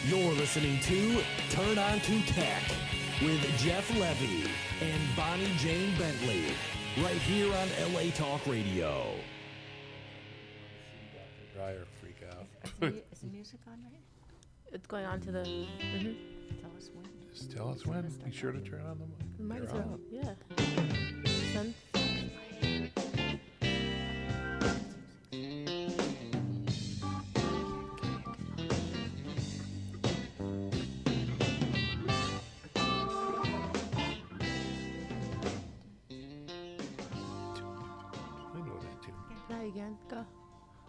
You're listening to Turn On to Tech with Jeff Levy and Bonnie Jane Bentley, right here on LA Talk Radio. Dryer freak out. Is the music on right? It's going on to the. Tell us when. Just tell us when. Be sure to turn on the mic. Might as They're well. on. Yeah. Sun. I know that too. Now you can go.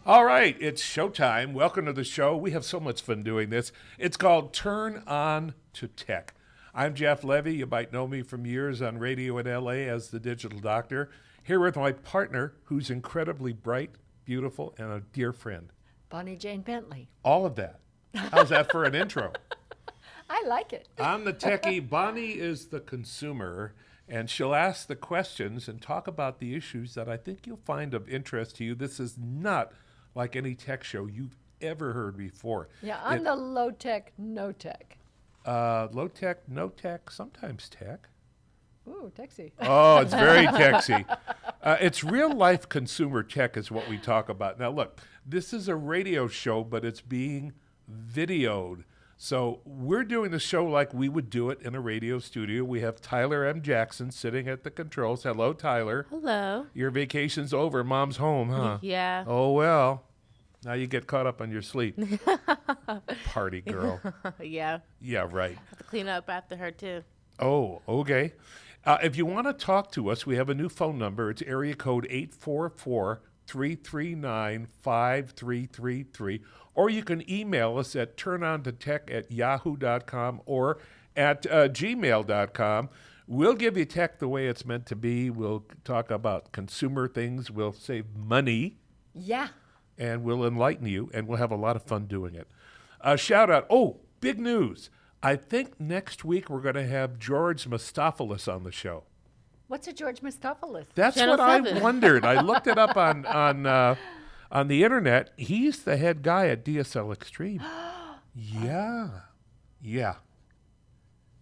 All right, it's showtime. Welcome to the show. We have so much fun doing this. It's called Turn On to Tech. I'm Jeff Levy. You might know me from years on radio in LA as the digital doctor. Here with my partner, who's incredibly bright, beautiful, and a dear friend. Bonnie Jane Bentley. All of that. How's that for an intro? I like it. I'm the techie. Bonnie is the consumer, and she'll ask the questions and talk about the issues that I think you'll find of interest to you. This is not like any tech show you've ever heard before. Yeah, I'm the low tech, no tech. Low tech, no tech, sometimes tech. Ooh, texy. Oh, it's very techy. It's real life consumer tech is what we talk about. Now, look, this is a radio show, but it's being videoed. So we're doing the show like we would do it in a radio studio. We have Tyler M. Jackson sitting at the controls. Hello, Tyler. Hello. Your vacation's over. Mom's home, huh? Yeah. Oh, well. Now you get caught up on your sleep. Party girl. Yeah. Yeah, right. Have to clean up after her too. Oh, okay. If you want to talk to us, we have a new phone number. It's area code 844-339-5333. Or you can email us at turnontotech@yahoo.com or at gmail.com. We'll give you tech the way it's meant to be. We'll talk about consumer things. We'll save money. Yeah. And we'll enlighten you, and we'll have a lot of fun doing it. Shout out. Oh, big news. I think next week we're going to have George Mustopoulos on the show. What's a George Mustopoulos? That's Channel what 7. I wondered. I looked it up on the internet. He's the head guy at DSL Extreme. Yeah. Yeah.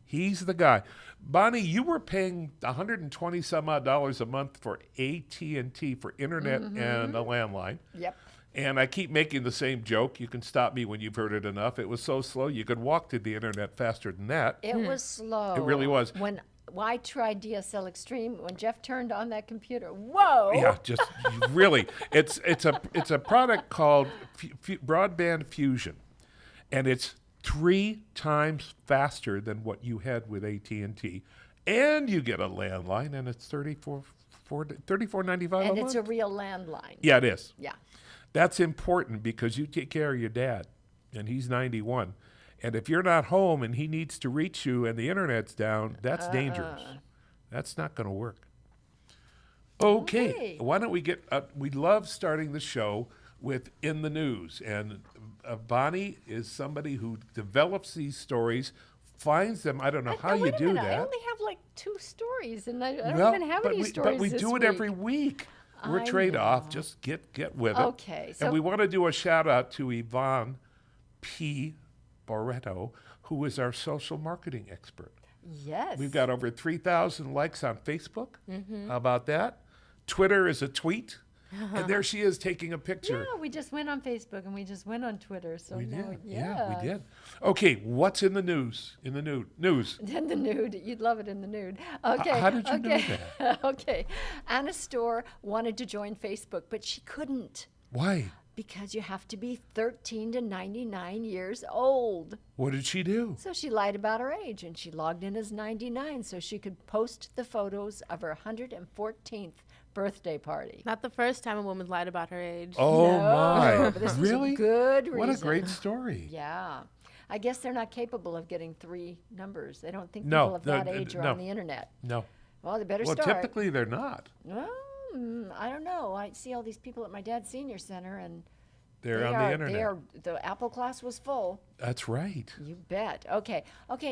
He's the guy. Bonnie, you were paying $120 some odd a month for AT&T for internet and a landline. Yep. And I keep making the same joke. You can stop me when you've heard it enough. It was so slow, you could walk to the internet faster than that. It was slow. It really was. When I tried DSL Extreme, when Jeff turned on that computer, whoa! Yeah, just really. It's a product called Broadband Fusion, and it's 3 times faster than what you had with AT&T. And you get a landline, and it's $34.95 And a month. it's a real landline. Yeah, it is. Yeah. That's important because you take care of your dad, and he's 91. And if you're not home and he needs to reach you and the internet's down, that's dangerous. That's not going to work. Okay. Why don't we get we love starting the show with In the News. And Bonnie is somebody who develops these stories, finds them. I don't know how you do that. I only have like 2 stories, and I don't Well, even have any stories but we this do it week. every week. We're I trade-off. know. Just get with it. Okay, And so- we want to do a shout-out to Yvonne P. Barreto, who is our social marketing expert. Yes. We've got over 3,000 likes on Facebook. How about that? Twitter is a tweet. And there she is taking a picture. Yeah, we just went on Facebook and we just went on Twitter. So We now, did. yeah. We did. Okay, what's in the news? In the news. In the nude. You'd love it in the nude. Okay. how did you know that? Okay. Anna Storr wanted to join Facebook, but she couldn't Why? because you have to be 13 to 99 years old. What did she do? So she lied about her age and she logged in as 99 so she could post the photos of her 114th birthday party. Not the first time a woman lied about her age. Oh, No, my. but this was a Really? good reason. What a great story. Yeah. I guess they're not capable of getting 3 numbers. They don't think No, people of no, that age are no. on the internet. No. Well, they better Well, start. typically they're not. Well, I don't know. I see all these people at my dad's senior center, and They're on the internet. The Apple class was full. That's right. You bet. Okay.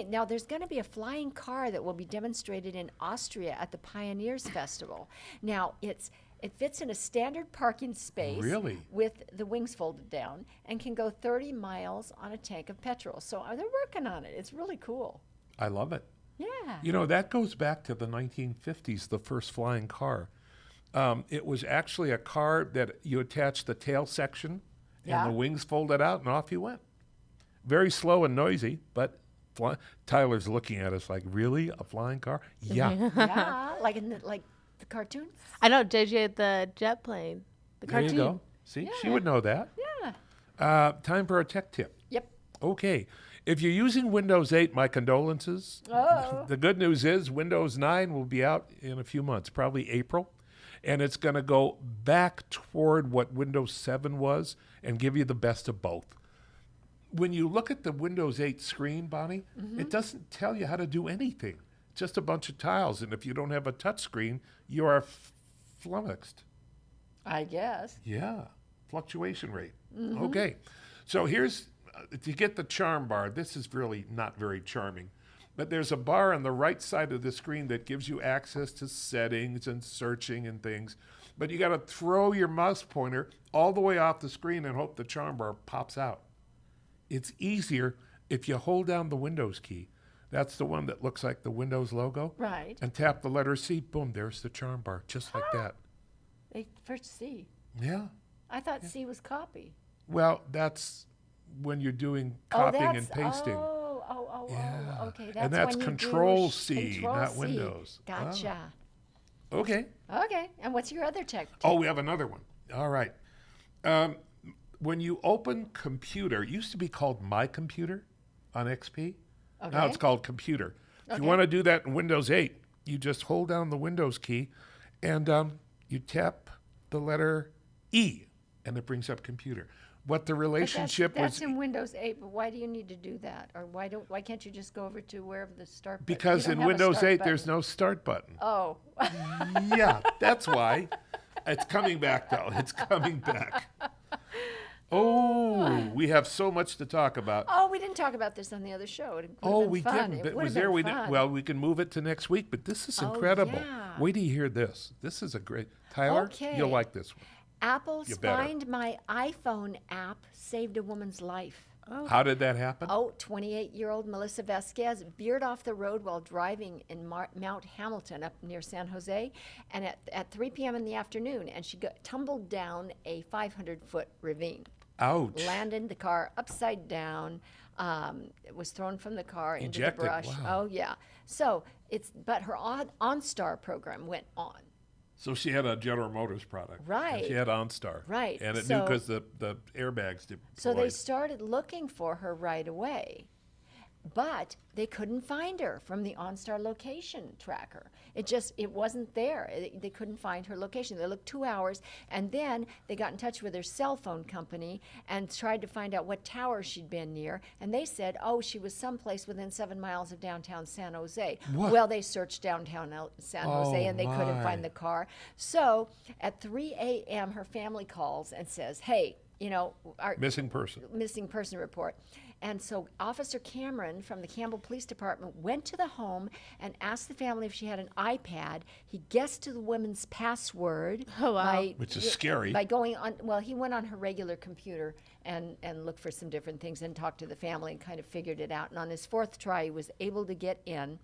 Now there's going to be a flying car that will be demonstrated in Austria at the Pioneers Festival. Now it's It fits in a standard parking space Really? with the wings folded down and can go 30 miles on a tank of petrol. So they're working on it. It's really cool. I love it. Yeah. You know, that goes back to the 1950s, the first flying car. It was actually a car that you attached the tail section Yeah. and the wings folded out and off you went. Very slow and noisy, but Tyler's looking at us like, really? A flying car? Yeah. Yeah, like in the cartoons. I know JJ the jet plane. The There cartoon. you go. See, she would know that. Yeah. Time for a tech tip. Yep. Okay. If you're using Windows 8, my condolences. Oh. The good news is Windows 9 will be out in a few months, probably April. And it's going to go back toward what Windows 7 was and give you the best of both. When you look at the Windows 8 screen, Bonnie, it doesn't tell you how to do anything. Just a bunch of tiles. And if you don't have a touch screen, you are flummoxed. I guess. Yeah, fluctuation rate. Okay, so here's, to get the charm bar, this is really not very charming, but there's a bar on the right side of the screen that gives you access to settings and searching and things, but you got to throw your mouse pointer all the way off the screen and hope the charm bar pops out. It's easier if you hold down the Windows key. That's the one that looks like the Windows logo. Right. And tap the letter C, boom, there's the charm bar, just like that. They first C. Yeah. I thought C was copy. Well, that's when you're doing Oh, copying that's, and pasting. Oh, okay. That's And that's when you Control do C, Control not C. Windows. Gotcha. Okay. Okay. And what's your other tech tip? Oh, we have another one. All right. When you open Computer, it used to be called My Computer on XP. Now Okay. it's called Computer. If Okay. you want to do that in Windows 8, you just hold down the Windows key and you tap the letter E, and it brings up Computer. What the But relationship that's was, in Windows 8, but why do you need to do that? Or why can't you just go over to wherever the start button? because You in don't have a Windows start 8 there's button. no start button. Oh. Yeah, that's why. It's coming back, though. It's coming back. Oh, we have so much to talk about. Oh, we didn't talk about this on the other show. It would've Oh, been we fun. didn't. It But would've was there? been We fun. well, we can move it to next week. But this is Oh, incredible. yeah. Wait till you hear this. This is a great. Tyler, Okay. you'll like this one. Apple's You better. Find My iPhone app saved a woman's life. How did that happen? Oh, 28-year-old Melissa Vasquez veered off the road while driving in Mount Hamilton up near San Jose, and at 3 p.m. in the afternoon, and she tumbled down a 500-foot ravine. Ouch. Landed the car upside down. It was thrown from the car into Ejected, the brush. wow. Oh yeah. So but her OnStar program went on. So she had a General Motors product. and Right. she had OnStar. Right. And it knew So- because the airbags deployed. So they started looking for her right away. But they couldn't find her from the OnStar location tracker. It wasn't there. They couldn't find her location. They looked 2 hours, and then they got in touch with her cell phone company and tried to find out what tower she'd been near. And they said, oh, she was someplace within 7 miles of downtown San Jose. What? Well, they searched downtown San Jose, Oh, and they couldn't my. find the car. So at 3 a.m., her family calls and says, hey, our missing person. missing person report. And so Officer Cameron from the Campbell Police Department went to the home and asked the family if she had an iPad. He guessed to the woman's password. Oh, wow. Which is scary. By going on, well, he went on her regular computer and looked for some different things and talked to the family and kind of figured it out. And on his fourth try, he was able to get in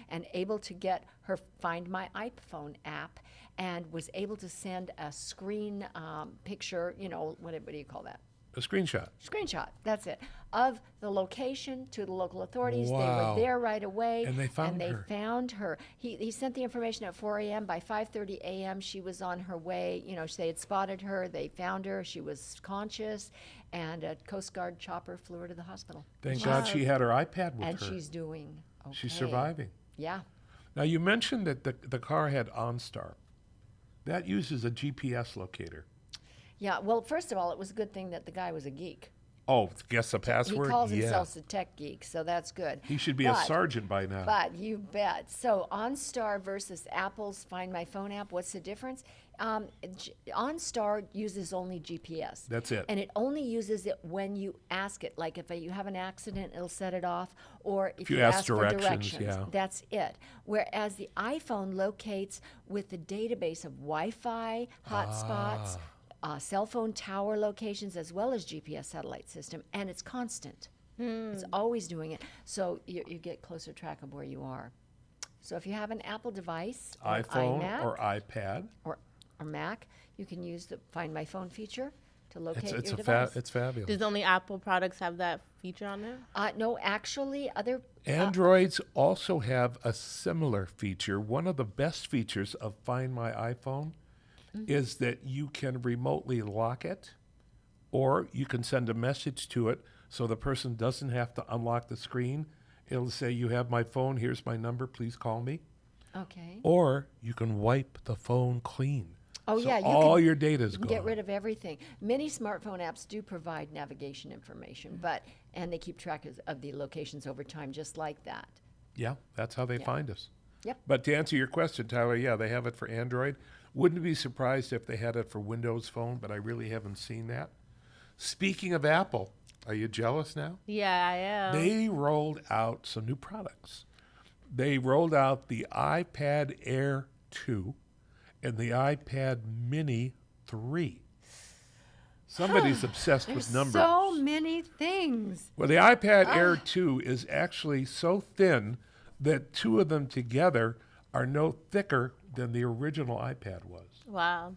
and able to get her Find My iPhone app and was able to send a screen picture, what do you call that? A screenshot. Screenshot, that's it, of the location to the local authorities. They Wow. were there right away. And they found her. found her. He sent the information at 4 a.m. By 5:30 a.m., she was on her way. They had spotted her. They found her. She was conscious, and a Coast Guard chopper flew her to the hospital. Thank God she had her iPad with And her. she's doing okay. She's surviving. Yeah. Now, you mentioned that the car had OnStar. That uses a GPS locator. Yeah, well, first of all, it was a good thing that the guy was a geek. Oh, guess the password? He calls yeah. himself a tech geek, so that's good. He should be a But- sergeant by now. But you bet. So OnStar versus Apple's Find My Phone app, what's the difference? OnStar uses only GPS. That's it. And it only uses it when you ask it. Like if you have an accident, it'll set it off. Or if you you ask ask for directions, directions, yeah. that's it. Whereas the iPhone locates with the database of Wi-Fi hotspots, cell phone tower locations, as well as GPS satellite system, and it's constant. It's always doing it. So you get closer track of where you are. So if you have an Apple device, or an iPhone iMac, or iPad. or Mac, you can use the Find My Phone feature to locate It's your a device. it's fabulous. Does only Apple products have that feature on there? No, actually, other Androids also have a similar feature. One of the best features of Find My iPhone is that you can remotely lock it, or you can send a message to it so the person doesn't have to unlock the screen. It'll say, "You have my phone, here's my number, please call me." okay. Or you can wipe the phone clean. Oh so yeah, you all can your data's gone. get rid of everything. Many smartphone apps do provide navigation information, and they keep track of the locations over time, just like that. Yeah, that's how they find us. Yep. But to answer your question, Tyler, yeah, they have it for Android. Wouldn't be surprised if they had it for Windows Phone, but I really haven't seen that. Speaking of Apple, are you jealous now? Yeah, I am. They rolled out some new products. They rolled out the iPad Air 2 and the iPad Mini 3. Somebody's obsessed with There's numbers. so many things. Well, the iPad Air 2 is actually so thin that two of them together are no thicker than the original iPad was. Wow.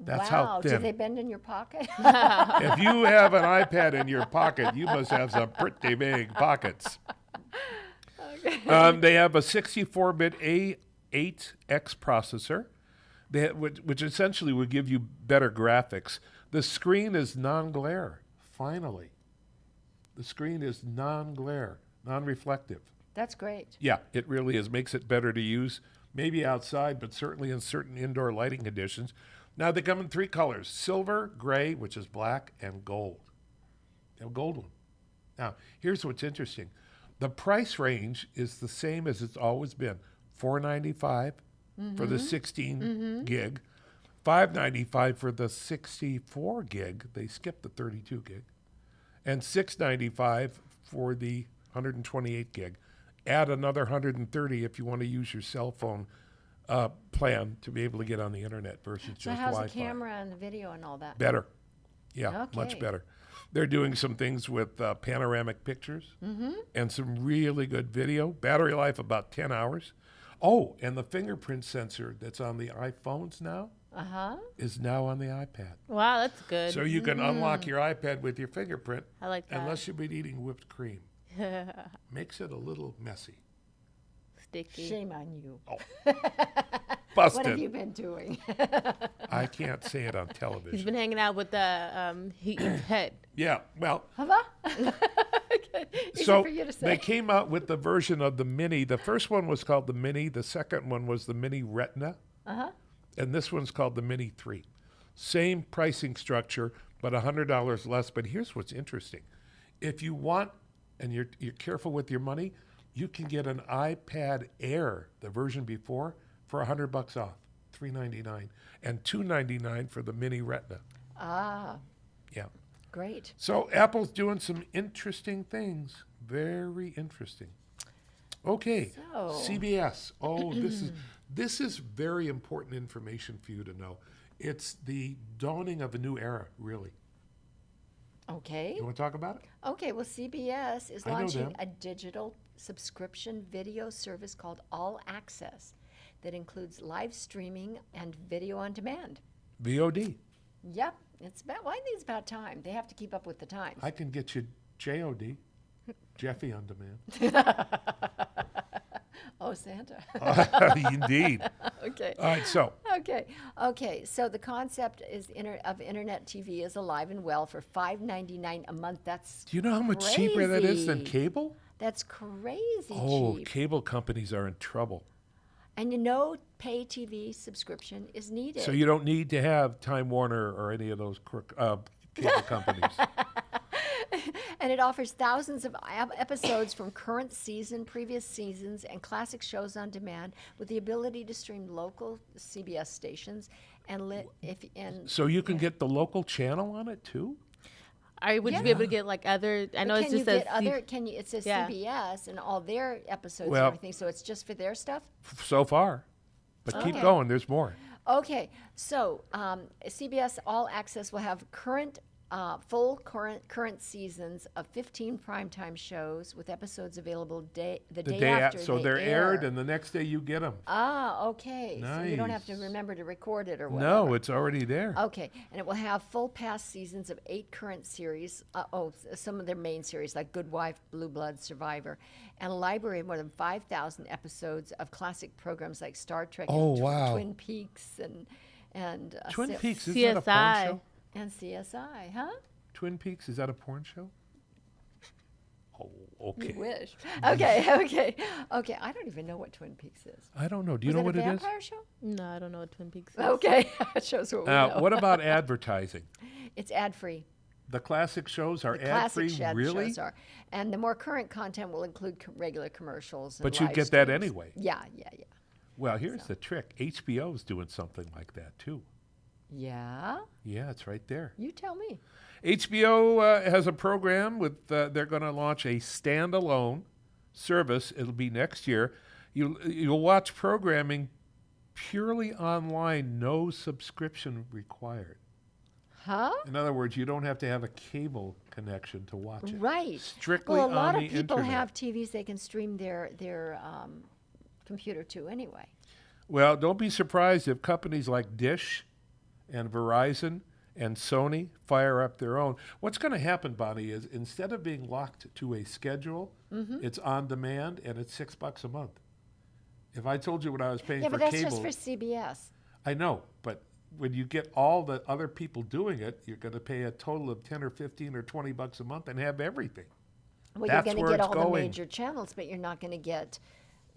That's wow. how Do thin. they bend in your pocket? If you have an iPad in your pocket, you must have some pretty big pockets. They have a 64-bit A8X processor, which essentially would give you better graphics. The screen is non-glare, finally. The screen is non-glare, non-reflective. That's great. Yeah, it really is. Makes it better to use, maybe outside, but certainly in certain indoor lighting conditions. Now, they come in three colors: silver, gray, which is black, and gold. A gold one. Now, here's what's interesting. The price range is the same as it's always been. $495 for the 16 gig, $595 for the 64 gig. They skipped the 32 gig. And $695 for the 128 gig. Add another 130 if you want to use your cell phone plan to be able to get on the internet versus So just how's Wi-Fi. the camera and the video and all that? Better. Yeah, Okay. much better. They're doing some things with panoramic pictures and some really good video. Battery life about 10 hours. Oh, and the fingerprint sensor that's on the iPhones now is now on the iPad. Wow, that's good. So you can unlock your iPad with your fingerprint I like that. unless you've been eating whipped cream. Makes it a little messy. Sticky. Shame on you. Busted. What have you been doing? I can't say it on He's television. been hanging out with the Heaton's head. Yeah, well, Easy so for you to they say. came out with the version of the Mini. The first one was called the Mini. The second one was the Mini Retina. And this one's called the Mini 3. Same pricing structure, but $100 less. But here's what's interesting. If you want, and you're careful with your money, you can get an iPad Air, the version before, for $100 off, $399, and $299 for the Mini Retina. Ah, Yeah. great. So Apple's doing some interesting things. Very interesting. Okay, So- CBS. Oh, this is very important information for you to know. It's the dawning of a new era, really. Okay. You want to talk about it? Okay, well, CBS is I know launching them. a digital subscription video service called All Access that includes live streaming and video on demand. VOD. Yep, I think it's about time. They have to keep up with the times. I can get you JOD, Jeffy on demand. Oh, Santa. Indeed. Okay. All right, so Okay. So the concept is of internet TV is alive and well for $5.99 a month. That's do you know how much cheaper that is than crazy. cable? That's crazy Oh, cheap. cable companies are in trouble. And pay TV subscription is needed. So you don't need to have Time Warner or any of those cable companies. And it offers thousands of episodes from current season, previous seasons, and classic shows on demand with the ability to stream local CBS stations So you can get the local channel on it too? Would you be able to get like other? I know But it's can you just says get other? Can you? It says Yeah. CBS and all their episodes Well- and everything. So it's just for their stuff. So far. But keep Okay. going. There's more. Okay, so CBS All Access will have full current seasons of 15 primetime shows with episodes available the day after So they they're aired, air. and the next day you get them. Okay. So you don't have to Nice. remember to record it or whatever. No, it's already there. Okay, and it will have full past seasons of 8 current series. Some of their main series like Good Wife, Blue Blood, Survivor, and a library of more than 5,000 episodes of classic programs like Star Trek, Oh, and wow. Twin Peaks, and Twin Sim- Peaks, is that a porn CSI. show? and CSI, huh? Twin Peaks, is that a porn show? Oh, okay. You wish. Okay. I don't even know what Twin Peaks is. I don't know. Do you Was know it what a it is? vampire show? No, I don't know what Twin Peaks is. Okay, that shows what we know. What about advertising? It's ad free. The classic shows are The ad classic free, shed really? shows are, and the more current content will include regular commercials. And But you live get that streams. anyway. Yeah. Well, here's the trick. HBO's doing something like that too. Yeah, Yeah, it's right there. you tell me. HBO has a program with. They're going to launch a standalone service. It'll be next year. You'll watch programming purely online, no subscription required. Huh? In other words, you don't have to have a cable connection to watch it. Right. Strictly well, a lot on of the people internet. have TVs they can stream their computer to anyway. Well, don't be surprised if companies like Dish and Verizon and Sony fire up their own. What's going to happen, Bonnie, is instead of being locked to a schedule, Mm-hmm. it's on demand and it's $6 a month. If I told you what I was paying Yeah, for but that's cable, just for CBS. I know, but when you get all the other people doing it, you're going to pay a total of 10 or 15 or $20 a month and have everything. Well, That's you're going to where get it's all the going. major channels, but you're not going to get,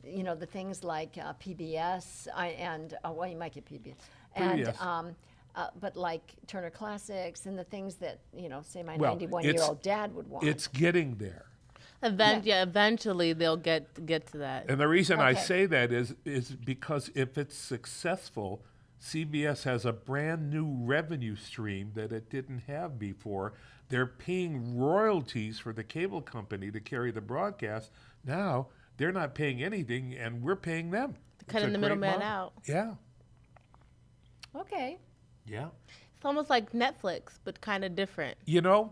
the things like PBS well, you might get PBS, and PBS. but like Turner Classics and the things that say my Well, 91-year-old dad would want. It's getting there. Eventually they'll get to that. And the reason I Okay. say that is because if it's successful, CBS has a brand new revenue stream that it didn't have before. They're paying royalties for the cable company to carry the broadcast. Now they're not paying anything, and we're paying them. It's Cutting a the great middleman model. out. Yeah, Okay. yeah. It's almost like Netflix, but kind of different.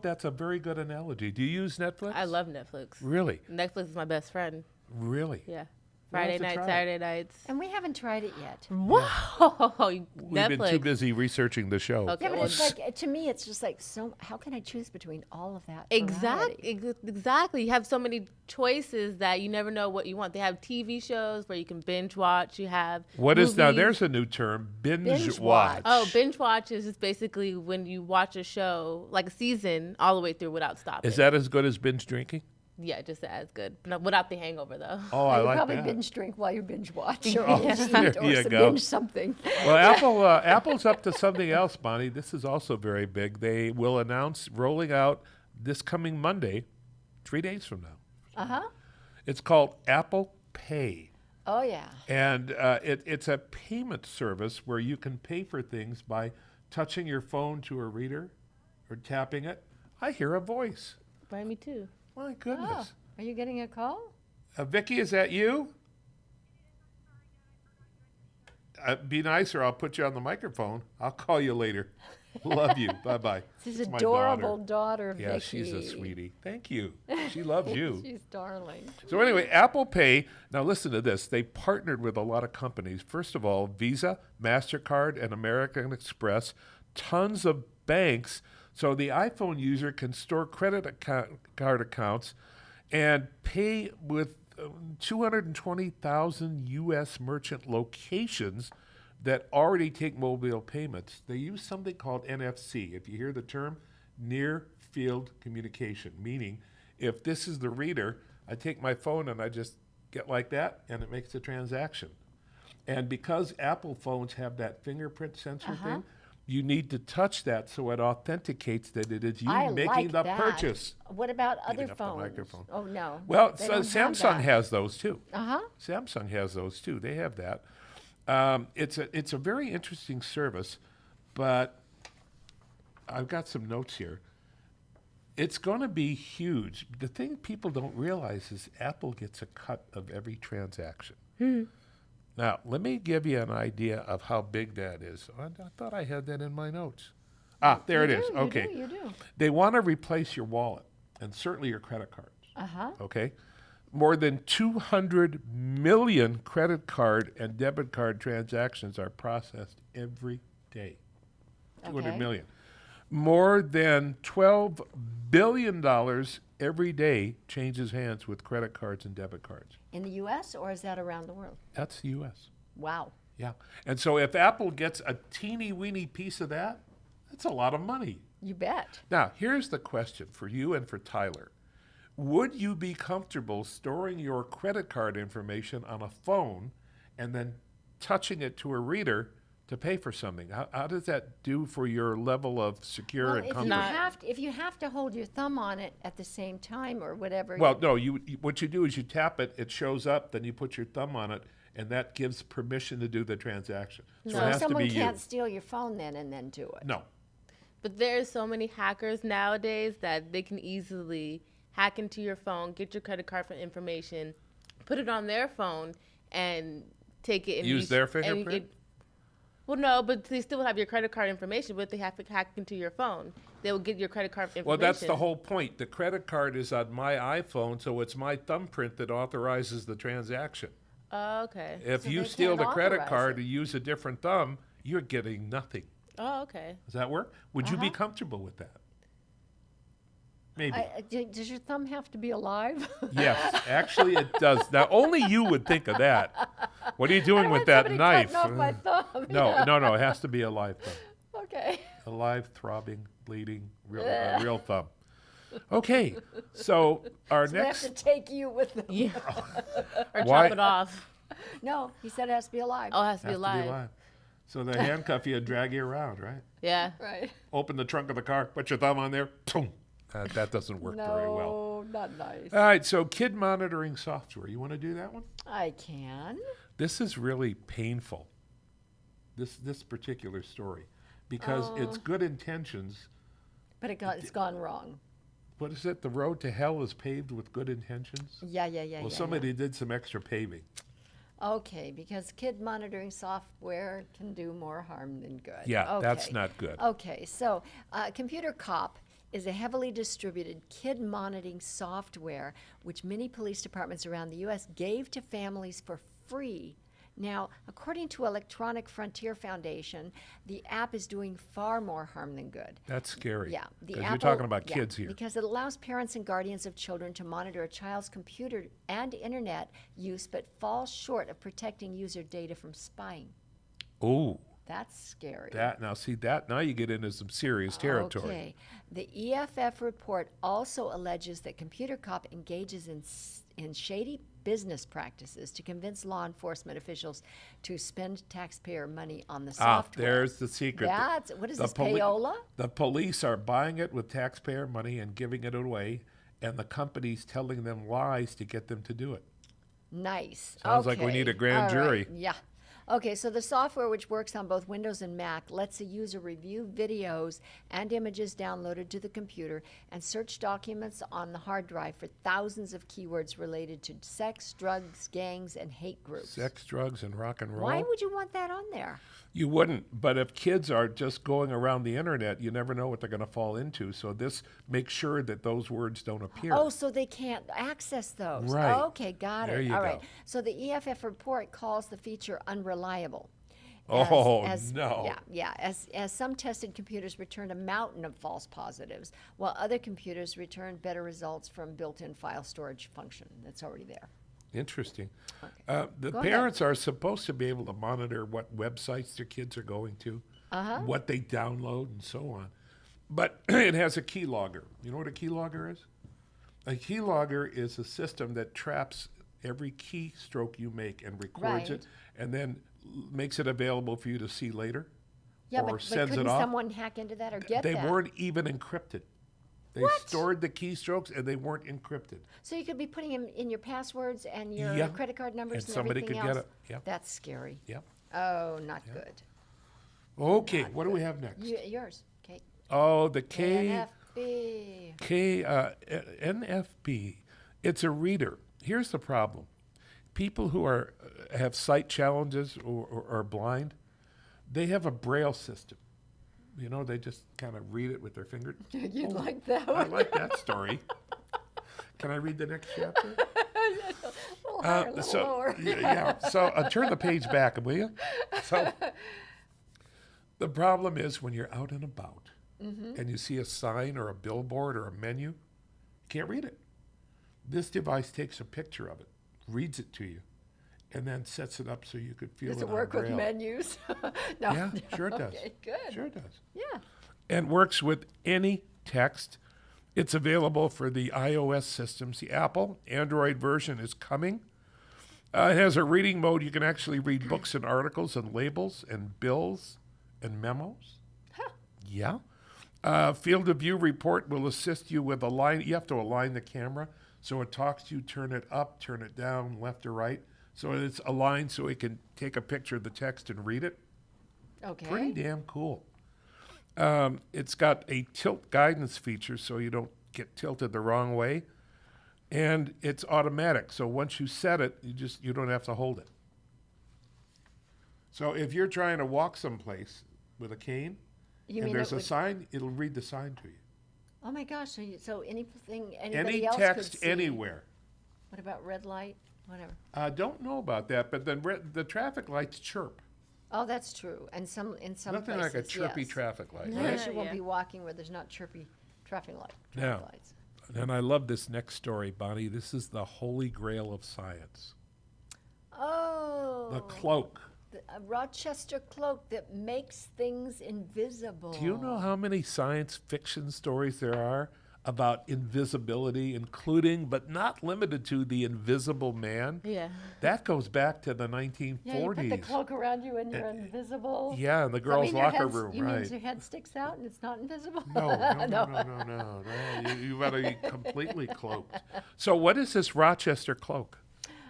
That's a very good analogy. Do you use Netflix? I love Netflix. Really, Netflix is my best friend. really. Yeah. We'll have Friday to nights, try it. Saturday nights. And we haven't tried it yet. Whoa! We've been too busy researching the show. Okay. Yeah, but well, it's like, to me, it's just like, so how can I choose between all of that? variety? Exactly. You have so many choices that you never know what you want. They have TV shows where you can binge watch. You have What is now? movies. There's a new term: binge Binge watch. watch. Oh, binge watch is just basically when you watch a show, like a season, all the way through without stopping. Is that as good as binge drinking? Yeah, just as good. No, without the hangover, though. Oh, I you like probably that. binge drink while you binge watch, or Oh, binge there eat, or you go. binge something. Well, Apple's up to something else, Bonnie. This is also very big. They will announce rolling out this coming Monday, 3 days from now. It's called Apple Pay. Oh yeah. And it's a payment service where you can pay for things by touching your phone to a reader or tapping it. I hear a voice. By me too. My goodness. Are you getting a call? Vicky, is that you? Be nice or I'll put you on the microphone. I'll call you later. Love you. Bye-bye. This is It's my adorable daughter, Yeah, Vicky. she's a sweetie. Thank you. She loves you. She's darling. So anyway, Apple Pay, now listen to this. They partnered with a lot of companies. First of all, Visa, MasterCard, and American Express, tons of banks. So the iPhone user can store credit card accounts and pay with 220,000 U.S. merchant locations that already take mobile payments. They use something called NFC. If you hear the term, near field communication, meaning if this is the reader, I take my phone and I just get like that and it makes a transaction. And because Apple phones have that fingerprint sensor thing, you need to touch that so it authenticates that it is you I making like the that. purchase. What about Beating other up the phones? microphone. Oh no. Well, They so don't have Samsung that. has those too. Uh-huh. Samsung has those too. They have that. It's a very interesting service. but I've got some notes here. It's going to be huge. The thing people don't realize is Apple gets a cut of every transaction. Now, let me give you an idea of how big that is. I thought I had that in my notes. There it is. Okay. You do. They want to replace your wallet and certainly your credit cards. Uh-huh. Okay? More than 200 million credit card and debit card transactions are processed every day. 200 Okay. million. More than $12 billion every day changes hands with credit cards and debit cards. In the U.S. or is that around the world? That's the U.S. Wow. Yeah. And so if Apple gets a teeny weeny piece of that, that's a lot of money. You bet. Now, here's the question for you and for Tyler. Would you be comfortable storing your credit card information on a phone and then touching it to a reader to pay for something? How does that do for your level of secure Well, and if comfort? if you have to hold your thumb on it at the same time or whatever. Well, no, what you do is you tap it, it shows up, then you put your thumb on it, and that gives permission to do the transaction. So so it has to someone be can't you. steal your phone then and then do it. No. But there's so many hackers nowadays that they can easily hack into your phone, get your credit card information, put it on their phone, and take it and Use their fingerprint? Well, no, but they still have your credit card information, but they have to hack into your phone. They will get your credit card information. Well, that's the whole point. The credit card is on my iPhone, so it's my thumbprint that authorizes the transaction. Oh, okay. If So you they steal can't the credit authorize card it. and use a different thumb, you're getting nothing. Oh, okay. Does that work? Would you be comfortable with that? Maybe. Does your thumb have to be alive? Yes, actually it does. Now, only you would think of that. What are you doing with that knife? Off my thumb. No, it has to be a live thumb. Okay. A live, throbbing, bleeding, real thumb. Okay, so our So they have next... to take you with them. Yeah. Or Why- chop it off. No, he said it has to be alive. Oh, it has to has be to alive. be live. So they handcuff you and drag you around, right? Yeah. Right. Open the trunk of the car, put your thumb on there, boom. That doesn't work very well. No, not nice. All right, so kid monitoring software. You want to do that one? I can. This is really painful, this particular story, because it's good intentions. But it's gone wrong. What is it? The road to hell is paved with good intentions? Yeah. Well, somebody did some extra paving. Okay, because kid monitoring software can do more harm than good. Yeah, that's Okay. not good. Okay, so Computer Cop is a heavily distributed kid monitoring software which many police departments around the U.S. gave to families for free. Now, according to Electronic Frontier Foundation, the app is doing far more harm than good. That's scary. Yeah, because you're talking about kids here. Because it allows parents and guardians of children to monitor a child's computer and internet use, but falls short of protecting user data from spying. Oh, That's scary. now you get into some serious territory. Okay. The EFF report also alleges that Computer Cop engages in shady business practices to convince law enforcement officials to spend taxpayer money on the software. There's the secret. What is The this, poli- payola? The police are buying it with taxpayer money and giving it away, and the company's telling them lies to get them to do it. Nice. Sounds like we Okay. need a grand All jury. right. Yeah. Okay, so the software, which works on both Windows and Mac, lets a user review videos and images downloaded to the computer and search documents on the hard drive for thousands of keywords related to sex, drugs, gangs, and hate groups. Sex, drugs, and rock and roll. Why would you want that on there? You wouldn't, but if kids are just going around the internet, you never know what they're going to fall into. So this makes sure that those words don't appear. Oh, so they can't access those. Right. Okay, got There it. you All right. go. So the EFF report calls the feature unreliable. Oh, as, no. Yeah. As some tested computers returned a mountain of false positives, while other computers returned better results from built-in file storage function that's already there. Interesting. The Go ahead. parents are supposed to be able to monitor what websites their kids are going to, what they download, and so on. But it has a keylogger. You know what a keylogger is? A keylogger is a system that traps every keystroke you make and records Right. it, and then makes it available for you to see later. Yeah, or but sends couldn't it off. someone hack into that or get They that? weren't even encrypted. They stored the keystrokes and they weren't encrypted. So you could be putting them in your passwords and your Yeah. credit card numbers And and, somebody everything could get else. it. Yep. That's scary. Yep. Oh, not good. Okay, Not what do we good. have next? Yours, Kate. Oh, the NFB. NFB. It's a reader. Here's the problem. People who have sight challenges or are blind, they have a braille system. You know, they just kind of read it with their finger. You'd like that I one? like that story. Can I read the next chapter? A little higher, a little lower. yeah. So turn the page back, will you? So the problem is when you're out and about and you see a sign or a billboard or a menu, you can't read it. This device takes a picture of it, reads it to you, and then sets it up so you could feel Does it it on work with braille. menus? No. Yeah, sure it does. Okay, good. Sure it does. Yeah. And works with any text. It's available for the iOS systems. The Apple Android version is coming. It has a reading mode. You can actually read books and articles and labels and bills and memos. Yeah. Field of view report will assist you with align. You have to align the camera so it talks to you. Turn it up, turn it down, left or right. So it's aligned so it can take a picture of the text and read it. Okay. Pretty damn cool. It's got a tilt guidance feature so you don't get tilted the wrong way. And it's automatic. So once you set it, you don't have to hold it. So if you're trying to walk someplace with a cane You and mean there's it a would- sign, it'll read the sign to you. Oh my gosh! So anything anybody Any else text could see. anywhere. What about red light? Whatever. I don't know about that, but then the traffic lights chirp. Oh, that's true. And in some Nothing places, like a chirpy yes. traffic light, I right? guess you won't Yeah. be walking where there's not chirpy traffic Now, lights. and I love this next story, Bonnie. This is the holy grail of science. Oh. The cloak. A Rochester cloak that makes things invisible. Do you know how many science fiction stories there are about invisibility, including but not limited to the Invisible Man? Yeah. That goes back to the Yeah, you 1940s. put the cloak around you and you're invisible. Yeah, in the Does that girls' mean your locker head's- room, You right? mean your head sticks out and it's not invisible? No. You got to be completely cloaked. So, what is this Rochester cloak?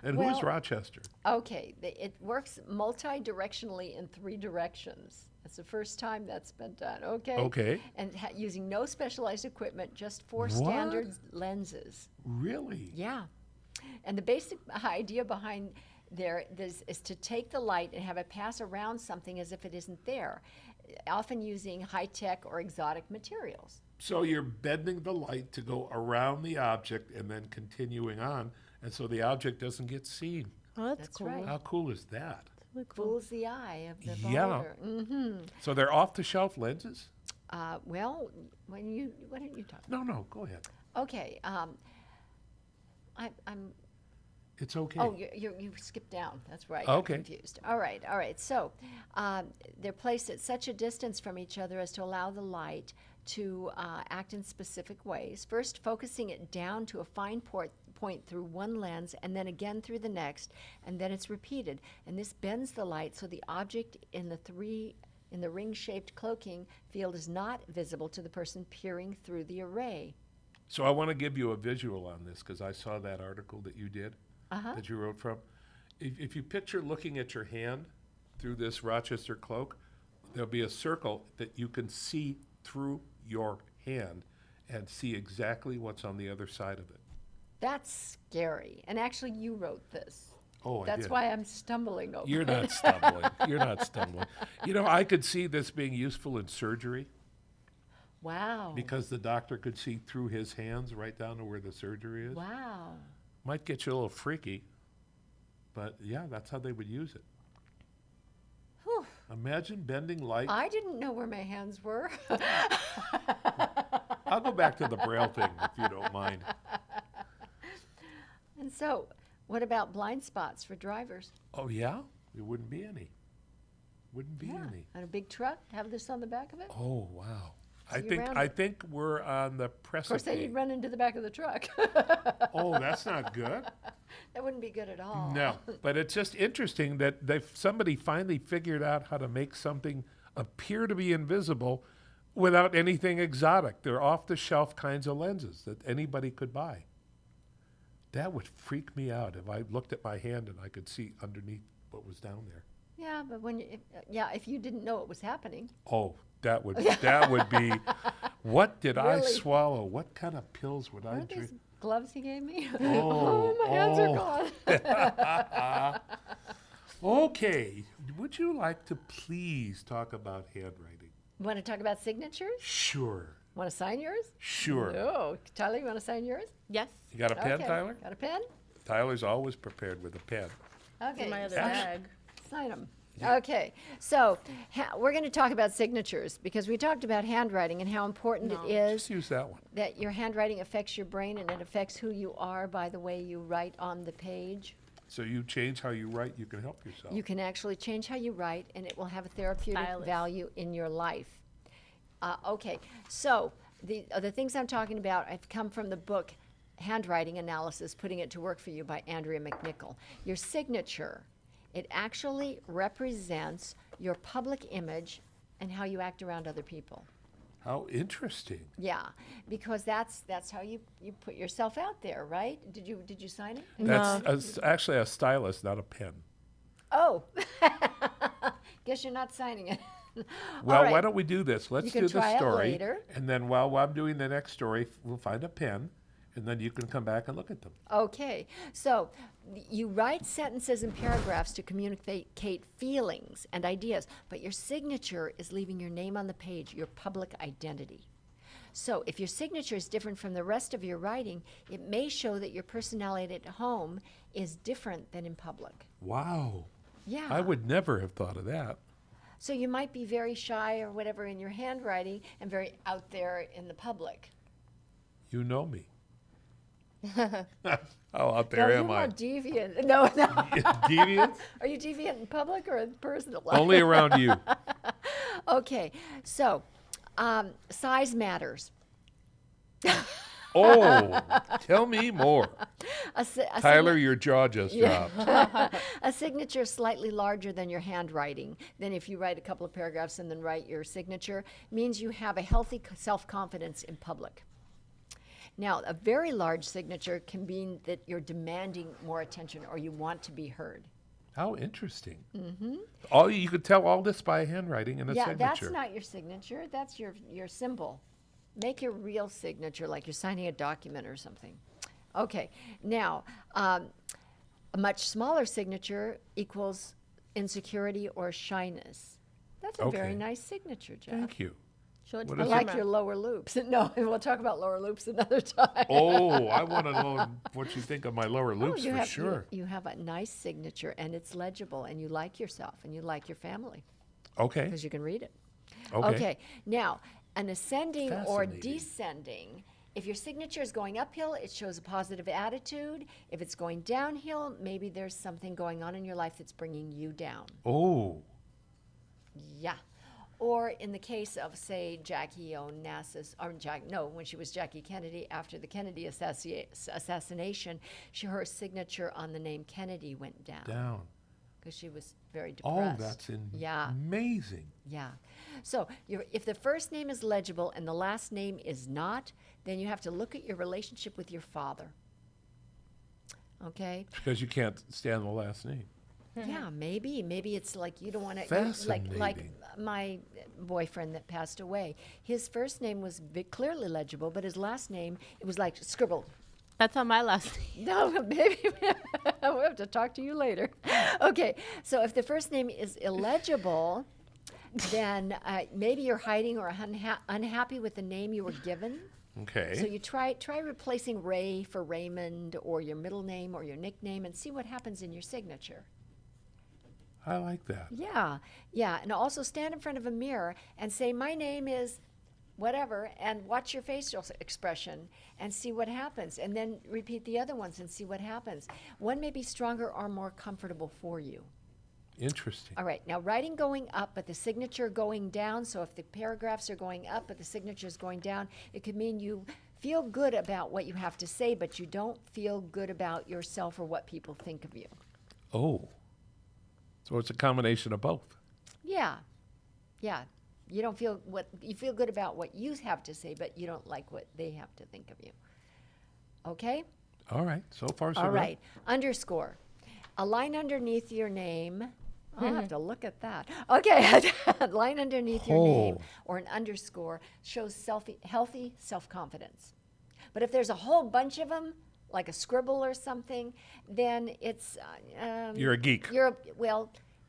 And who is Well- Rochester? Okay, it works multi-directionally in 3 directions. That's the first time that's been done. Okay. Okay. And using no specialized equipment, just 4 What? standard lenses. Really? Yeah. And the basic idea behind this is to take the light and have it pass around something as if it isn't there, often using high-tech or exotic materials. So you're bending the light to go around the object and then continuing on, and so the object doesn't get seen. Oh, That's cool. right. How cool is that? Really cool. Fools the eye of the Yeah. beholder. So they're off-the-shelf lenses? Well, why don't you talk? No, go ahead. Okay. I'm. It's okay. Oh, you skipped down. That's right. Okay. I'm confused. All right. So, they're placed at such a distance from each other as to allow the light to act in specific ways. First, focusing it down to a fine point through one lens, and then again through the next, and then it's repeated. And this bends the light so the object in the ring-shaped cloaking field is not visible to the person peering through the array. So I want to give you a visual on this because I saw that article that you did, that you wrote from. If you picture looking at your hand through this Rochester cloak, there'll be a circle that you can see through your hand and see exactly what's on the other side of it. That's scary. And actually, you wrote this. Oh, I That's did. why I'm stumbling over You're it. not stumbling. You're not stumbling. You know, I could see this being useful in surgery Wow. because the doctor could see through his hands right down to where the surgery is. Wow. Might get you a little freaky, but yeah, that's how they would use it. Whew. Imagine bending light. I didn't know where my hands were. I'll go back to the Braille thing if you don't mind. And so, what about blind spots for drivers? Oh, yeah? There wouldn't be any. Wouldn't be any. On a big truck, have this on the back of it? Oh, wow. See around I it. think we're on the Of course, precipice. then you'd run into the back of the truck. Oh, that's not good. That wouldn't be good at all. No, but it's just interesting that somebody finally figured out how to make something appear to be invisible without anything exotic. They're off-the-shelf kinds of lenses that anybody could buy. That would freak me out if I looked at my hand and I could see underneath what was down there. Yeah, but when if you didn't know it was happening. Oh, that would be. What did I Really? swallow? What kind of pills would I Aren't drink? these gloves he gave me? Oh, my hands are oh. gone. Okay. Would you like to please talk about handwriting? Want to talk about signatures? Sure. Want to sign yours? Sure. No. Tyler, you want to sign yours? Yes. You got a pen, Okay. Tyler? Got a pen? Tyler's always prepared with a pen. It's Okay. in my other Actu- bag. Sign them. Okay, so we're going to talk about signatures because we talked about handwriting and how important No. it is Just use that one. that your handwriting affects your brain and it affects who you are by the way you write on the page. So you change how you write, you can help yourself. You can actually change how you write and it will have a therapeutic Stylus. value in your life. Okay, so the things I'm talking about have come from the book Handwriting Analysis, Putting It to Work for You by Andrea McNichol. Your signature, it actually represents your public image and how you act around other people. How interesting. Yeah, because that's how you put yourself out there, right? Did you sign it? That's actually a stylus, not a pen. Oh, guess you're not signing it. Well, All right. why don't we do this? Let's can do the try it story. later. And then while I'm doing the next story, we'll find a pen, and then you can come back and look at them. Okay, so you write sentences and paragraphs to communicate feelings and ideas, but your signature is leaving your name on the page, your public identity. So if your signature is different from the rest of your writing, it may show that your personality at home is different than in public. Wow. Yeah. I would never have thought of that. So you might be very shy or whatever in your handwriting and very out there in the public. You know me. How out No, there you're am more I? deviant. No. Deviant? Are you deviant in public or in personal life? Only around you. Okay, so size matters. Oh, tell me more. A Tyler, your jaw just dropped. A signature slightly larger than your handwriting, then if you write a couple of paragraphs and then write your signature, means you have a healthy self-confidence in public. Now, a very large signature can mean that you're demanding more attention or you want to be heard. How interesting. Mm-hmm. You could tell all this by handwriting and a Yeah, signature. that's not your signature, that's your symbol. Make your real signature like you're signing a document or something. Okay, now, a much smaller signature equals insecurity or shyness. That's a very Okay. nice signature, Jeff. Thank you. Show it What to I is the it? like camera. your lower loops. No, we'll talk about lower loops another time. Oh, I want to know what you think of my lower loops you for have, sure. You have a nice signature and it's legible and you like yourself and you like your family Okay. because you can read it. Okay. Now, an ascending or Fascinating. descending, if your signature is going uphill, it shows a positive attitude. If it's going downhill, maybe there's something going on in your life that's bringing you down. Oh, Yeah. Or in the case of, say, Jackie Onassis, when she was Jackie Kennedy, after the Kennedy assassination, her signature on the name Kennedy went down down. because she was very Oh, depressed. that's Yeah. amazing. Yeah. So if the first name is legible and the last name is not, then you have to look at your relationship with your father. Okay? Because you can't stand the last name. Yeah, maybe. Maybe it's like you don't want to, like Fascinating. my boyfriend that passed away. His first name was clearly legible, but his last name, it was like scribbled. That's on my last name. No, maybe we'll have to talk to you later. Okay, so if the first name is illegible, then maybe you're hiding or unhappy with the name you were given. Okay. So you try replacing Ray for Raymond or your middle name or your nickname and see what happens in your signature. I like that. Yeah, yeah. And also stand in front of a mirror and say, my name is whatever, and watch your facial expression and see what happens. And then repeat the other ones and see what happens. One may be stronger or more comfortable for you. Interesting. All right, now writing going up, but the signature going down. So if the paragraphs are going up, but the signature is going down, it could mean you feel good about what you have to say, but you don't feel good about yourself or what people think of you. Oh. So it's a combination of both. Yeah, yeah. You don't feel you feel good about what you have to say, but you don't like what they have to think of you. Okay? All right. So far, so All good. right. Underscore. A line underneath your name. I'll have to look at that. Okay, a line underneath your name Oh. or an underscore shows healthy self-confidence. But if there's a whole bunch of them, like a scribble or something, then it's You're a geek.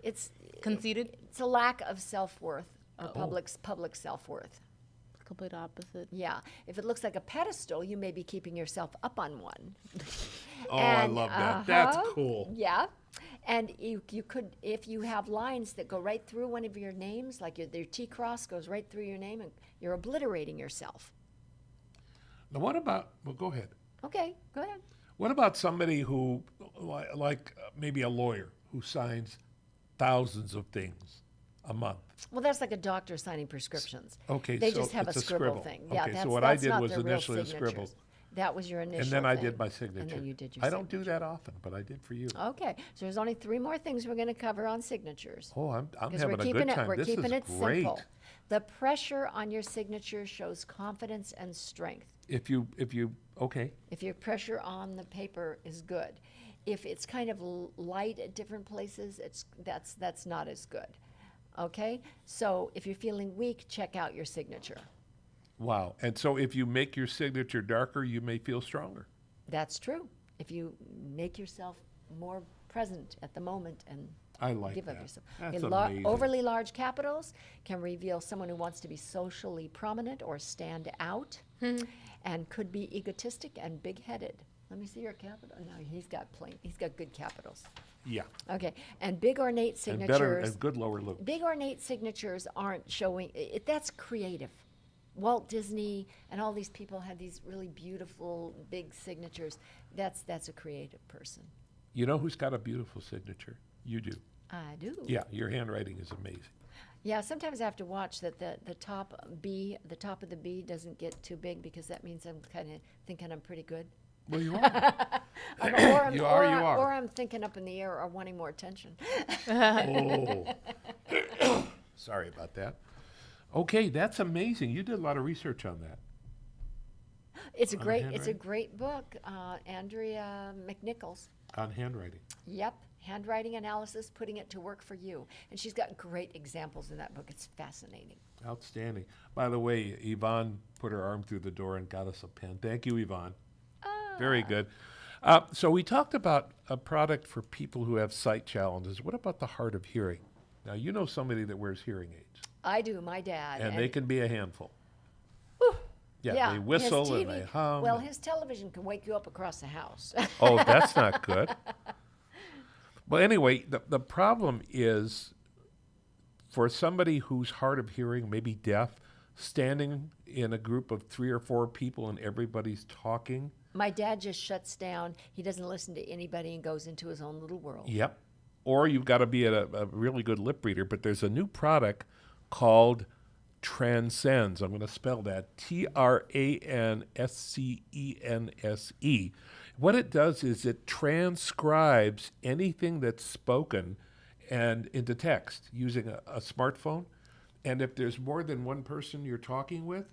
it's Conceited? it's a lack of self-worth, or Oh. public self-worth. Complete opposite. Yeah, if it looks like a pedestal, you may be keeping yourself up on one. Oh, I And, love that. That's uh-huh, cool. Yeah, and you could, if you have lines that go right through one of your names, like your T cross goes right through your name, and you're obliterating yourself. Now, what about, well, go ahead. Okay, go ahead. What about somebody who, like maybe a lawyer who signs thousands of things a month? Well, that's like a doctor signing prescriptions. Okay, They so just have a it's a scribble scribble. thing. Yeah, Okay, so that's, what I that's did not was their real initially a scribble. signatures. That was your initial And then I thing. did my signature. And then you did your I don't do signature. that often, but I did for you. Okay, so there's only 3 more things we're going to cover on signatures. Oh, I'm Because having we're a keeping good it, time. we're This keeping is it great. simple. The pressure on your signature shows confidence and strength. If you, okay, If your pressure on the paper is good. If it's kind of light at different places, that's not as good. Okay? So if you're feeling weak, check out your signature. wow. And so if you make your signature darker, you may feel stronger. That's true. If you make yourself more present at the moment and I like give that. of yourself. That's Okay, amazing. overly large capitals can reveal someone who wants to be socially prominent or stand out and could be egotistic and big-headed. Let me see your capital. No, he's got good capitals. Yeah. Okay, and big ornate And signatures. better, and good lower loop. Big ornate signatures aren't showing, that's creative. Walt Disney and all these people had these really beautiful big signatures. That's a creative person. You know who's got a beautiful signature? You do. I do. Yeah, your handwriting is amazing. Yeah, sometimes I have to watch that the top of the B doesn't get too big because that means I'm kind of thinking I'm pretty good. Well, you are. You are, you are. Or I'm thinking up in the air or wanting more attention. Oh. Sorry about that. Okay, that's amazing. You did a lot of research on that. It's a On great handwriting? book. Andrea McNichols. On handwriting. Yep, handwriting analysis, putting it to work for you. And she's got great examples in that book. It's fascinating. Outstanding. By the way, Yvonne put her arm through the door and got us a pen. Thank you, Yvonne. Very good. So we talked about a product for people who have sight challenges. What about the hard of hearing? Now, you know somebody that wears hearing aids, I do, my dad. and they can be a handful. Yeah, yeah, they his whistle and TV they hum. Well, his television can wake you up across the house. Oh, that's not good. Well, anyway, the problem is for somebody who's hard of hearing, maybe deaf, standing in a group of 3 or 4 people and everybody's talking. My dad just shuts down. He doesn't listen to anybody and goes into his own little world. Yep. Or you've got to be a really good lip reader. But there's a new product called Transcense. I'm going to spell that Transcense. What it does is it transcribes anything that's spoken and into text using a smartphone. And if there's more than one person you're talking with,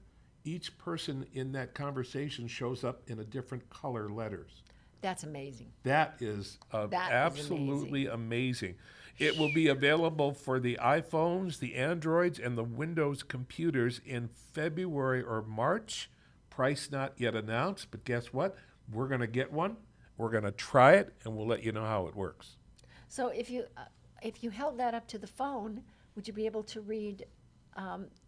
each person in that conversation shows up in a different color letters. That's amazing. That is That is absolutely amazing. It will be available for the iPhones, the Androids, and the Windows computers in February or March. Price not yet announced, but guess what? We're going to get one. We're going to try it, and we'll let you know how it works. So if you held that up to the phone, would you be able to read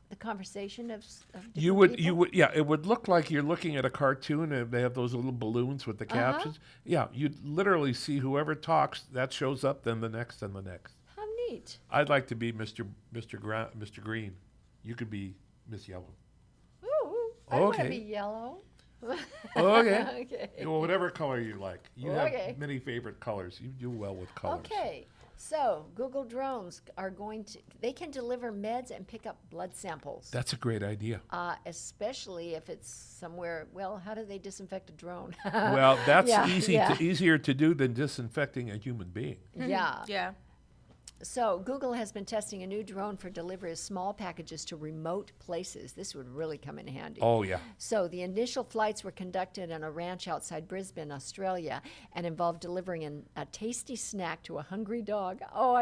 the conversation of different You would, people? yeah. It would look like you're looking at a cartoon, and they have those little balloons with the captions. Yeah, you'd literally see whoever talks that shows up, then the next, and the next. How neat. I'd like to be Mr. Green. You could be Miss Yellow. Ooh, I want to Okay. be yellow. Okay. Okay. Well, whatever color you like. You Okay. have many favorite colors. You do well with colors. Okay, so Google drones they can deliver meds and pick up blood samples, That's a great idea. especially if it's somewhere, well, how do they disinfect a drone? Well, that's Yeah, easier to do than disinfecting a human being. Yeah. Yeah. So Google has been testing a new drone for delivery of small packages to remote places. This would really come in handy. Oh, yeah. So the initial flights were conducted on a ranch outside Brisbane, Australia, and involved delivering a tasty snack to a hungry dog. Oh,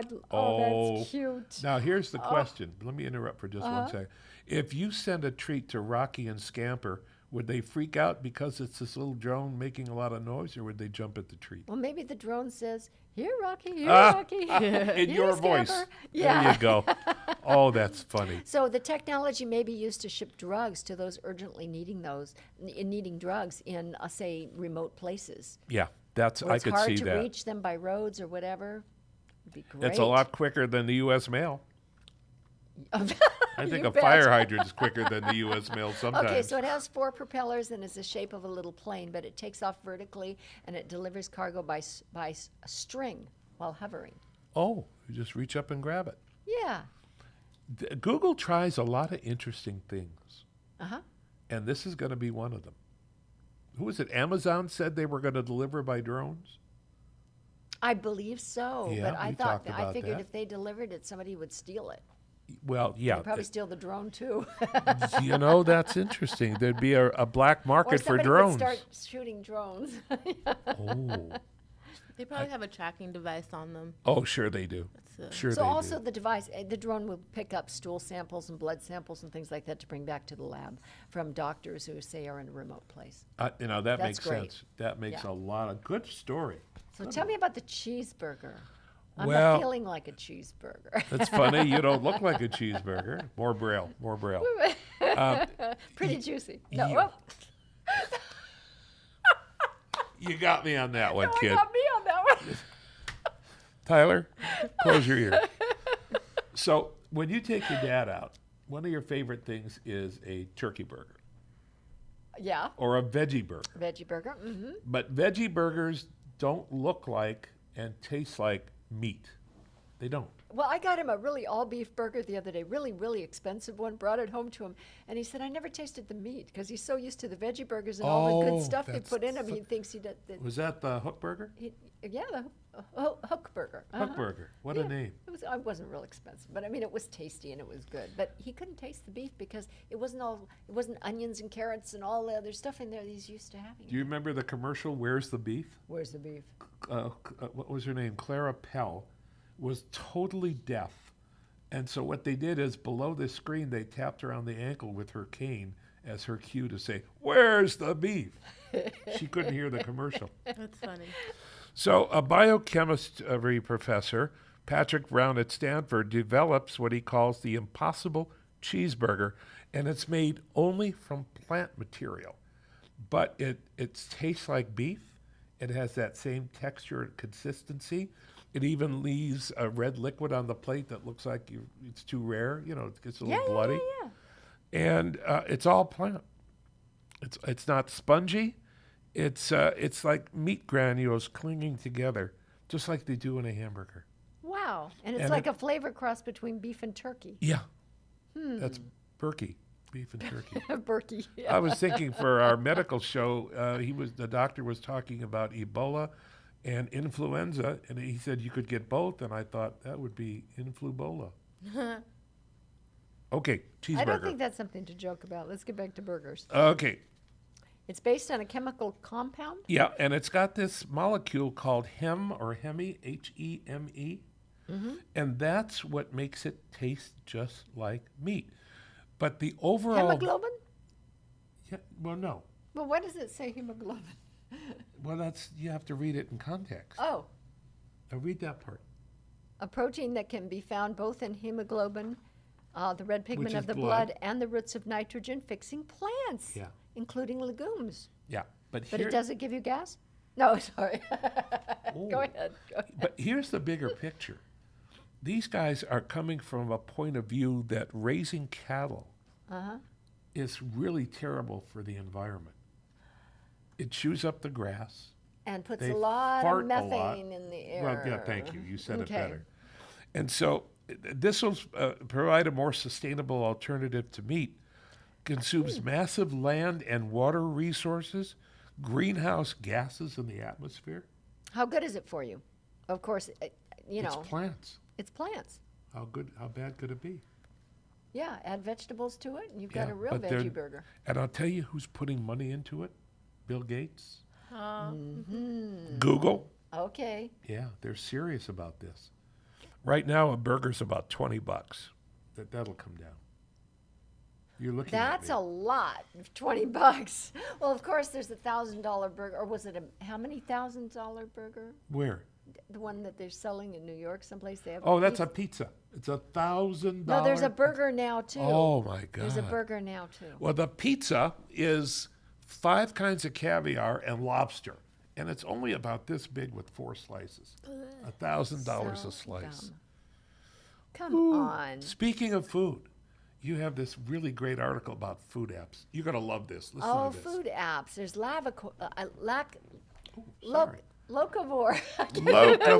that's cute. Now, here's the question. Let me interrupt for just one second. If you send a treat to Rocky and Scamper, would they freak out because it's this little drone making a lot of noise, or would they jump at the treat? Well, maybe the drone says, "Here, Rocky, here, Rocky." In Here, your voice. Scamper. There Yeah. you go. Oh, that's funny. So the technology may be used to ship drugs to those urgently needing drugs in, say, remote places. Yeah, that's Where I it's could hard see to that. reach them by roads or whatever. It'd be great. It's a lot quicker than the U.S. mail. I think You a bet. fire hydrant is quicker than the U.S. mail sometimes. Okay, so it has 4 propellers and is the shape of a little plane, but it takes off vertically and it delivers cargo by a string while hovering. Oh, you just reach up and grab it. Yeah. Google tries a lot of interesting things, Uh-huh. and this is going to be one of them. Who was it? Amazon said they were going to deliver by drones? I believe so, Yeah, but I we thought talked about figured that. if they delivered it, somebody would steal it. Well, yeah. They'd probably steal the drone too. You know, that's interesting. There'd be a black Or market for somebody drones. would start shooting drones. Oh. They probably have a tracking device on them. Oh, sure they do. Sure So they also do. the device, the drone will pick up stool samples and blood samples and things like that to bring back to the lab from doctors who say are in a remote place. You know, that That's makes great. sense. That makes Yeah. a lot of good story. So tell me about the cheeseburger. I'm Well- not feeling like a cheeseburger. That's funny. You don't look like a cheeseburger. More braille. More braille. Pretty juicy. No, you- oh, You got me on that one, no, kid. got me on that one. Tyler, close your ear. So when you take your dad out, one of your favorite things is a turkey burger Yeah, or a veggie burger. veggie burger. Mm-hmm. But veggie burgers don't look like and taste like meat. They don't. Well, I got him a really all beef burger the other day, really, really expensive one. Brought it home to him, and he said, "I never tasted the meat because he's so used to the veggie burgers and all the Oh, good stuff they that's put in him. He thinks he did. Was that the hook burger? Yeah, the hook burger. Hook burger. What Yeah. a name. It wasn't real expensive, but I mean, it was tasty and it was good. But he couldn't taste the beef because it wasn't onions and carrots and all the other stuff in there that he's used to having. Do you remember the commercial, Where's the Beef? Where's the beef? What was her name? Clara Pell was totally deaf. And so what they did is below the screen, they tapped her on the ankle with her cane as her cue to say, "Where's the beef?" She couldn't hear the commercial. That's funny. So a biochemistry professor, Patrick Brown at Stanford, develops what he calls the impossible cheeseburger, and it's made only from plant material. But it tastes like beef. It has that same texture and consistency. It even leaves a red liquid on the plate that looks like it's too rare. You know, it gets a little bloody. Yeah. And it's all plant. It's not spongy. It's like meat granules clinging together, just like they do in a hamburger. Wow. And it's And like a flavor cross between beef and turkey. Yeah, that's Berkey, beef and turkey. Berkey. I was thinking for our medical show, the doctor was talking about Ebola and influenza, and he said you could get both, and I thought that would be influbola. Okay, cheeseburger. I don't think that's something to joke about. Let's get back to burgers. Okay, It's based on a chemical compound. yeah, and it's got this molecule called Heme, H-E-M-E, and that's what makes it taste just like meat. But the overall, Hemoglobin? yeah, well, no, Well, why does it say hemoglobin? well, you have to read it in context. Oh, Now read that part. a protein that can be found both in hemoglobin, the red pigment is of the blood. blood, and the roots of nitrogen fixing plants, Yeah. including legumes. Yeah, but But here, it doesn't give you gas? No, sorry. Oh. Go ahead. Go ahead. But here's the bigger picture. These guys are coming from a point of view that raising cattle is really terrible for the environment. It chews up the grass. And puts They a lot fart of a lot. methane in the air. Well, yeah, thank you. You said Okay. it better. And so this will provide a more sustainable alternative to meat. Consumes massive land and water resources, greenhouse gases in the atmosphere. How good is it for you? Of course, you It's know. plants. It's plants. How bad could it be? Yeah, add vegetables to it, and you've Yeah, got a real but they're- veggie burger. And I'll tell you who's putting money into it. Bill Gates. Mm-hmm. Google. Okay. Yeah, they're serious about this. Right now, a burger's about $20. That'll come down. You're looking That's at a me. lot, $20. Well, of course, there's a $1,000 burger, or was it how many $1,000 burger? Where? The one that they're selling in New York, someplace they have. Oh, that's a pizza. pizza. It's $1,000. No, there's a burger now too. Oh my God. There's a burger now too. Well, the pizza is 5 kinds of caviar and lobster, and it's only about this big with 4 slices. $1,000 So a slice. dumb. Come on. Speaking of food, you have this really great article about food apps. You're gonna love this. Listen Oh, to this. food apps. There's Sorry. Locavore. Locavore.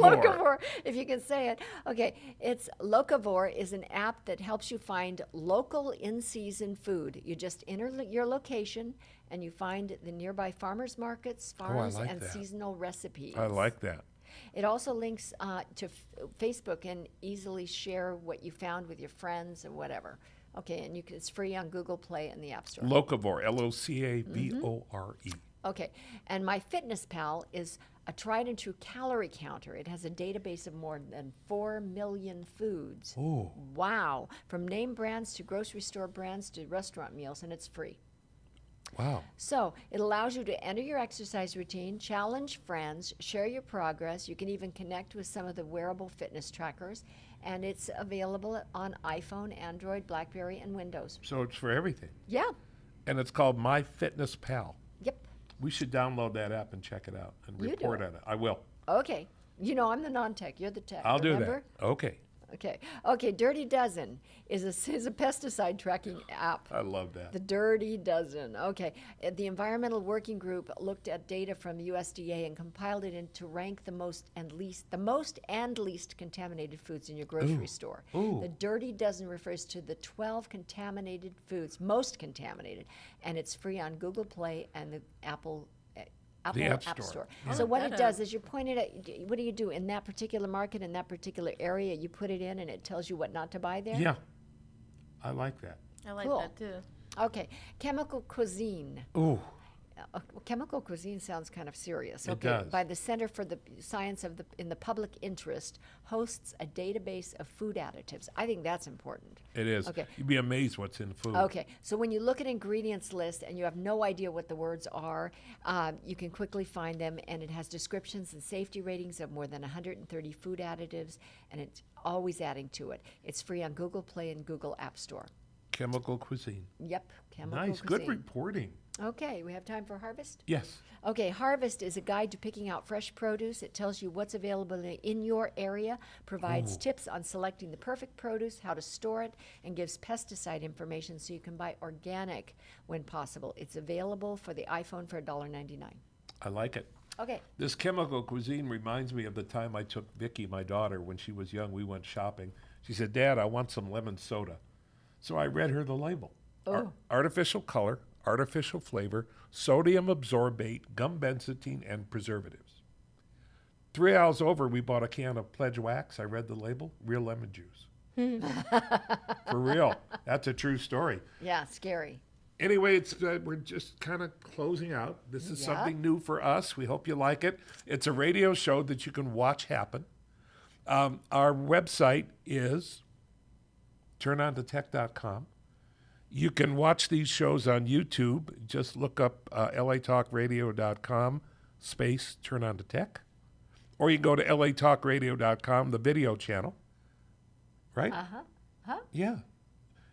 Locavore, if you can say it. Okay, it's Locavore is an app that helps you find local in-season food. You just enter your location and you find the nearby farmers markets, farms, like and that. seasonal recipes. I like that. It also links to Facebook and easily share what you found with your friends or whatever. Okay, and it's free on Google Play and the App Store. Locavore, Locavore. Okay, and MyFitnessPal is a tried and true calorie counter. It has a database of more than 4 million foods. Oh, Wow, from name brands to grocery store brands to restaurant meals, and it's free. wow. So it allows you to enter your exercise routine, challenge friends, share your progress. You can even connect with some of the wearable fitness trackers, and it's available on iPhone, Android, BlackBerry, and Windows. So it's for everything. Yeah, And it's called MyFitnessPal. yep. We should download that app and check it out and You do report it. on it. I will. Okay. You know, I'm the non-tech. You're the tech. I'll remember? do that. Okay. Okay. Okay. Dirty Dozen is a pesticide tracking app. I love that. The Dirty Dozen. Okay. The Environmental Working Group looked at data from USDA and compiled it to rank the most and least contaminated foods in your grocery store. Ooh. The Dirty Dozen refers to the 12 contaminated foods, most contaminated, and it's free on Google Play and the Apple App App Store. Store. Yeah. So what That it does is you point it at, what do you do in that particular market, in that particular area, you put it in and it tells you what not to buy there? Yeah. I like that. I like Cool. that too. Okay, chemical cuisine. Ooh. Chemical cuisine sounds kind of serious. It Okay, does. by the Center for the Science of in the Public Interest, hosts a database of food additives. I think that's important. It is. Okay. You'd be amazed what's in food. Okay, so when you look at ingredients list and you have no idea what the words are, you can quickly find them, and it has descriptions and safety ratings of more than 130 food additives, and it's always adding to it. It's free on Google Play and Google App Store. Chemical cuisine. Yep, chemical Nice. cuisine. Good reporting. Okay, we have time for Harvest? Yes. Okay, Harvest is a guide to picking out fresh produce. It tells you what's available in your area, provides tips on selecting the perfect produce, how to store it, and gives pesticide information so you can buy organic when possible. It's available for the iPhone for $1.99. I like it. Okay, This chemical cuisine reminds me of the time I took Vicky, my daughter, when she was young. We went shopping. She said, "Dad, I want some lemon soda." So I read her the label. Artificial color, artificial flavor, sodium absorbate, gum benzoatine, and preservatives. 3 hours over, we bought a can of Pledge Wax. I read the label, real lemon juice. For real. That's a true story. yeah, scary. Anyway, we're just kind of closing out. This is Yeah. something new for us. We hope you like it. It's a radio show that you can watch happen. Our website is turnontotech.com. You can watch these shows on YouTube. Just look up latalkradio.com space Turn On to Tech. Or you can go to latalkradio.com, the video channel. Right? Yeah.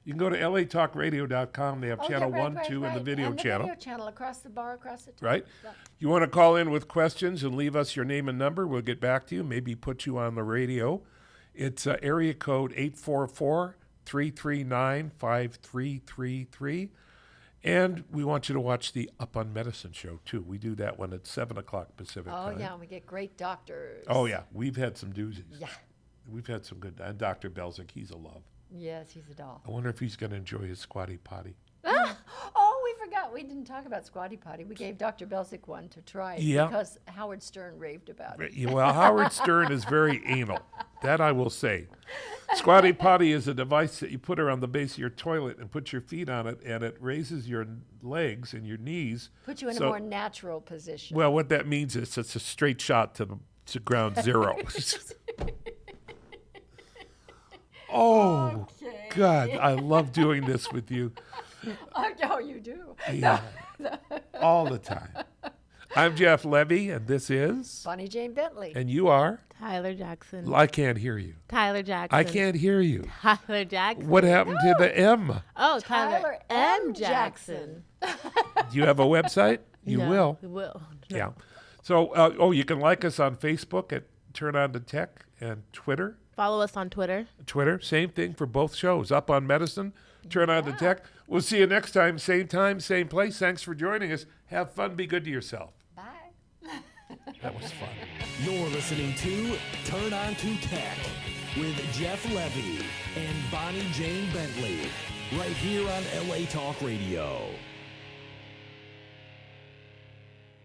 You can go to latalkradio.com. They have channel 1, 2, and the video channel. The video channel across the bar, across the top. Right? Yeah. You want to call in with questions and leave us your name and number. We'll get back to you, maybe put you on the radio. It's area code 844-339-5333. And we want you to watch the Up on Medicine show, too. We do that one at 7 o'clock Pacific Oh, time. yeah, and we get great doctors. Oh, yeah. We've had some doozies. Yeah. We've had some good. And Dr. Belzic, he's a love. Yes, he's a doll. I wonder if he's going to enjoy his squatty potty. Oh, we forgot we didn't talk about Squatty Potty. We gave Dr. Belsic one to try Yeah. because Howard Stern raved about it. Well, Howard Stern is very anal. That I will say. Squatty Potty is a device that you put around the base of your toilet and put your feet on it, and it raises your legs and your knees. Put you in So- a more natural position. Well, what that means is it's a straight shot to ground zero. Oh, Okay. God, I love doing this with you. Oh, you do. Yeah, all the time. I'm Jeff Levy, and this is, Bonnie Jane Bentley. and you are. Tyler Jackson. I can't hear you. Tyler Jackson. I can't hear you. Tyler Jackson. What happened to the M? Oh, Tyler M. Jackson. Do you have a website? You No, will. We will. No. Yeah. So, you can like us on Facebook at Turn On to Tech and Twitter. Follow us on Twitter. Same thing for both shows. Up on Medicine, Turn On to Tech. We'll see you next time, same place. Thanks for joining us. Have fun. Be good to yourself. Bye. That was fun. You're listening to Turn On to Tech with Jeff Levy and Bonnie Jane Bentley, right here on LA Talk Radio.